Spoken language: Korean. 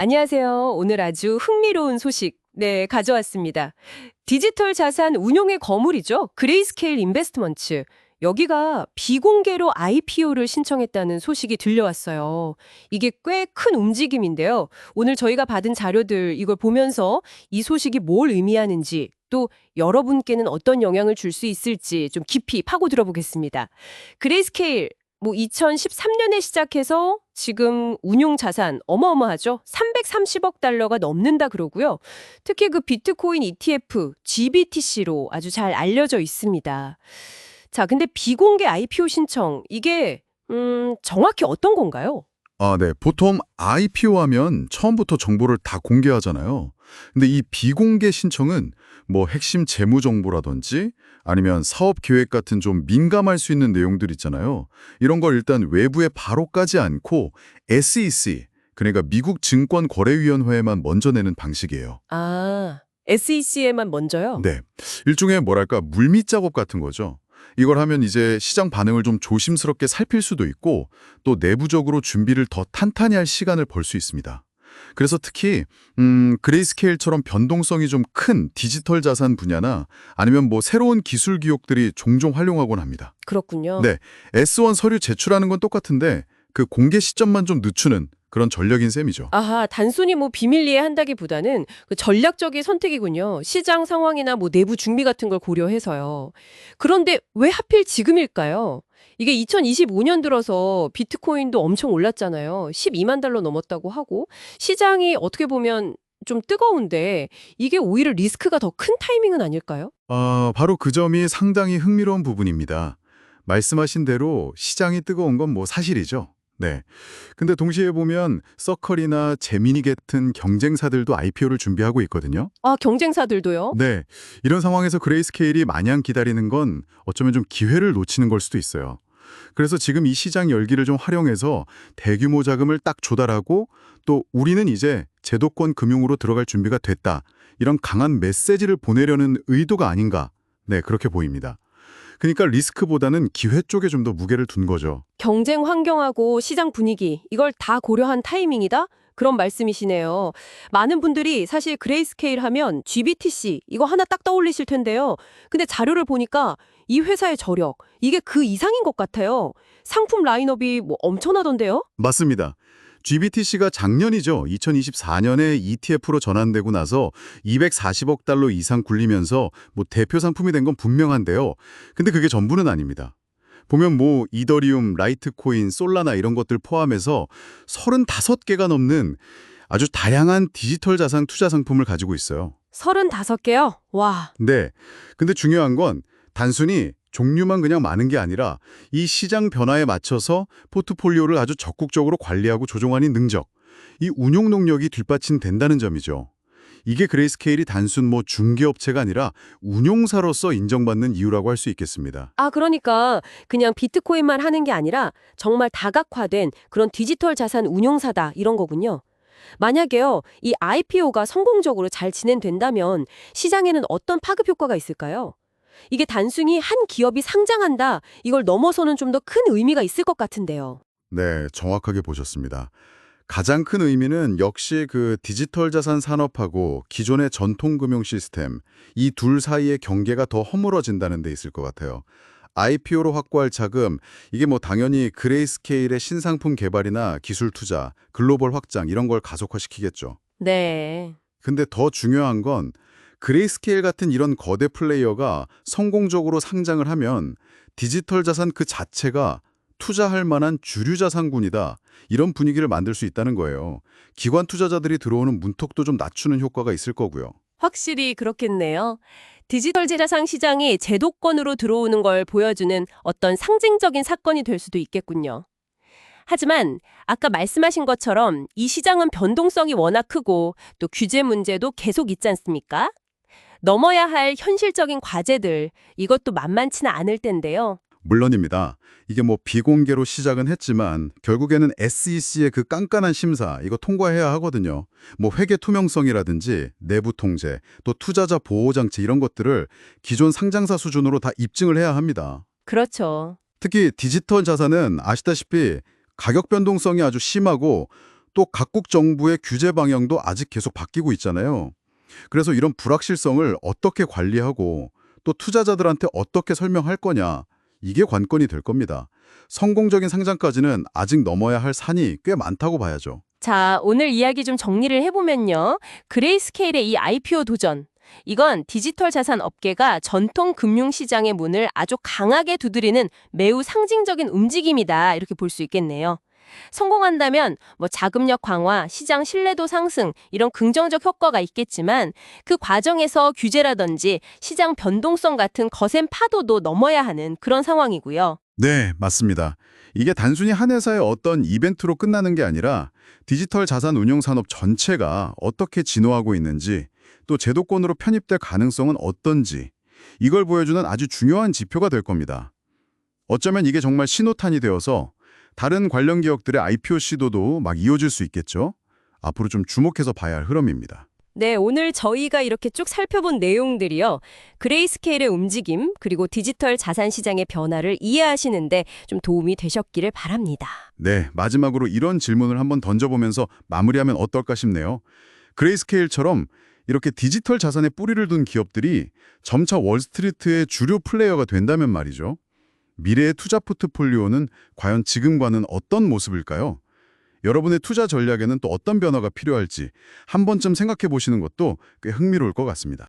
안녕하세요. 오늘 아주 흥미로운 소식, 가져왔습니다. 디지털 자산 운용의 거물이죠. 그레이스케일 인베스트먼트. 여기가 비공개로 IPO를 신청했다는 소식이 들려왔어요. 이게 꽤 큰 움직임인데요. 오늘 저희가 받은 자료들 이걸 보면서 이 소식이 뭘 의미하는지 또 여러분께는 어떤 영향을 줄 수 있을지 좀 깊이 파고 들어보겠습니다. 그레이스케일 2013년에 시작해서 지금 운용 자산 어마어마하죠. 330억 달러가 넘는다 그러고요. 특히 그 비트코인 ETF, GBTC로 아주 잘 알려져 있습니다. 자, 근데 비공개 IPO 신청, 이게 정확히 어떤 건가요? 네. 보통 IPO 하면 처음부터 정보를 다 공개하잖아요. 근데 이 비공개 신청은 뭐 핵심 재무 정보라든지 아니면 사업 계획 같은 좀 민감할 수 있는 내용들 있잖아요. 이런 걸 일단 외부에 바로 까지 않고 SEC, 그러니까 미국 증권거래위원회에만 먼저 내는 방식이에요. 아, SEC에만 먼저요? 네. 일종의 뭐랄까 물밑 작업 같은 거죠. 이걸 하면 이제 시장 반응을 좀 조심스럽게 살필 수도 있고 또 내부적으로 준비를 더 탄탄히 할 시간을 벌 수 있습니다. 그래서 특히 그레이스케일처럼 변동성이 좀 큰 디지털 자산 분야나 아니면 뭐 새로운 기술 기업들이 종종 활용하곤 합니다. 그렇군요. 네, S1 서류 제출하는 건 똑같은데 그 공개 시점만 좀 늦추는 그런 전략인 셈이죠. 아하, 단순히 비밀리에 한다기보다는 그 전략적인 선택이군요. 시장 상황이나 내부 준비 같은 걸 고려해서요. 그런데 왜 하필 지금일까요? 이게 2025년 들어서 비트코인도 엄청 올랐잖아요. 12만 달러 넘었다고 하고 시장이 어떻게 보면 좀 뜨거운데 이게 오히려 리스크가 더 큰 타이밍은 아닐까요? 바로 그 점이 상당히 흥미로운 부분입니다. 말씀하신 대로 시장이 뜨거운 건 뭐 사실이죠. 네. 근데 동시에 보면 서클이나 제미니 같은 경쟁사들도 IPO를 준비하고 있거든요. 아, 경쟁사들도요? 네. 이런 상황에서 그레이스케일이 마냥 기다리는 건 어쩌면 좀 기회를 놓치는 걸 수도 있어요. 그래서 지금 이 시장 열기를 좀 활용해서 대규모 자금을 딱 조달하고 또 우리는 이제 제도권 금융으로 들어갈 준비가 됐다. 이런 강한 메시지를 보내려는 의도가 아닌가. 네, 그렇게 보입니다. 그러니까 리스크보다는 기회 쪽에 좀 더 무게를 둔 거죠. 경쟁 환경하고 시장 분위기 이걸 다 고려한 타이밍이다? 그런 말씀이시네요. 많은 분들이 사실 그레이스케일 하면 GBTC 이거 하나 딱 떠올리실 텐데요. 근데 자료를 보니까 이 회사의 저력 이게 그 이상인 것 같아요. 상품 라인업이 엄청나던데요? 맞습니다. GBTC가 작년이죠. 2024년에 ETF로 전환되고 나서 240억 달러 이상 굴리면서 뭐 대표 상품이 된 건 분명한데요. 근데 그게 전부는 아닙니다. 보면 뭐 이더리움, 라이트코인, 솔라나 이런 것들 포함해서 35개가 넘는 아주 다양한 디지털 자산 투자 상품을 가지고 있어요. 35개요? 와. 네. 근데 중요한 건 단순히 종류만 그냥 많은 게 아니라 이 시장 변화에 맞춰서 포트폴리오를 아주 적극적으로 관리하고 조정하는 능력, 이 운용 능력이 뒷받침된다는 점이죠. 이게 그레이스케일이 단순 중개업체가 아니라 운용사로서 인정받는 이유라고 할 수 있겠습니다. 아, 그러니까 그냥 비트코인만 하는 게 아니라 정말 다각화된 그런 디지털 자산 운용사다 이런 거군요. 만약에요, 이 IPO가 성공적으로 잘 진행된다면 시장에는 어떤 파급 효과가 있을까요? 이게 단순히 한 기업이 상장한다, 이걸 넘어서는 좀 더 큰 의미가 있을 것 같은데요. 네, 정확하게 보셨습니다. 가장 큰 의미는 역시 그 디지털 자산 산업하고 기존의 전통 금융 시스템, 이 둘 사이의 경계가 더 허물어진다는 데 있을 것 같아요. IPO로 확보할 자금, 이게 당연히 그레이스케일의 신상품 개발이나 기술 투자, 글로벌 확장 이런 걸 가속화시키겠죠. 네. 근데 더 중요한 건 그레이스케일 같은 이런 거대 플레이어가 성공적으로 상장을 하면 디지털 자산 그 자체가 투자할 만한 주류 자산군이다. 이런 분위기를 만들 수 있다는 거예요. 기관 투자자들이 들어오는 문턱도 좀 낮추는 효과가 있을 거고요. 확실히 그렇겠네요. 디지털 자산 시장이 제도권으로 들어오는 걸 보여주는 어떤 상징적인 사건이 될 수도 있겠군요. 하지만 아까 말씀하신 것처럼 이 시장은 변동성이 워낙 크고 또 규제 문제도 계속 있지 않습니까? 넘어야 할 현실적인 과제들, 이것도 만만치는 않을 텐데요. 물론입니다. 이게 비공개로 시작은 했지만 결국에는 SEC의 그 깐깐한 심사 이거 통과해야 하거든요. 회계 투명성이라든지 내부 통제, 또 투자자 보호 장치 이런 것들을 기존 상장사 수준으로 다 입증을 해야 합니다. 그렇죠. 특히 디지털 자산은 아시다시피 가격 변동성이 아주 심하고 또 각국 정부의 규제 방향도 아직 계속 바뀌고 있잖아요. 그래서 이런 불확실성을 어떻게 관리하고 또 투자자들한테 어떻게 설명할 거냐, 이게 관건이 될 겁니다. 성공적인 상장까지는 아직 넘어야 할 산이 꽤 많다고 봐야죠. 자, 오늘 이야기 좀 정리를 해보면요. 그레이스케일의 이 IPO 도전. 이건 디지털 자산 업계가 전통 금융시장의 문을 아주 강하게 두드리는 매우 상징적인 움직임이다. 이렇게 볼 수 있겠네요. 성공한다면 자금력 강화, 시장 신뢰도 상승 이런 긍정적 효과가 있겠지만 그 과정에서 규제라든지 시장 변동성 같은 거센 파도도 넘어야 하는 그런 상황이고요. 네, 맞습니다. 이게 단순히 한 회사의 어떤 이벤트로 끝나는 게 아니라 디지털 자산 운용 산업 전체가 어떻게 진화하고 있는지, 또 제도권으로 편입될 가능성은 어떤지, 이걸 보여주는 아주 중요한 지표가 될 겁니다. 어쩌면 이게 정말 신호탄이 되어서 다른 관련 기업들의 IPO 시도도 막 이어질 수 있겠죠? 앞으로 좀 주목해서 봐야 할 흐름입니다. 네, 오늘 저희가 이렇게 쭉 살펴본 내용들이요. 그레이스케일의 움직임, 그리고 디지털 자산 시장의 변화를 이해하시는데 좀 도움이 되셨기를 바랍니다. 네, 마지막으로 이런 질문을 한번 던져보면서 마무리하면 어떨까 싶네요. 그레이스케일처럼 이렇게 디지털 자산에 뿌리를 둔 기업들이 점차 월스트리트의 주류 플레이어가 된다면 말이죠. 미래의 투자 포트폴리오는 과연 지금과는 어떤 모습일까요? 여러분의 투자 전략에는 또 어떤 변화가 필요할지 한 번쯤 생각해 보시는 것도 꽤 흥미로울 것 같습니다.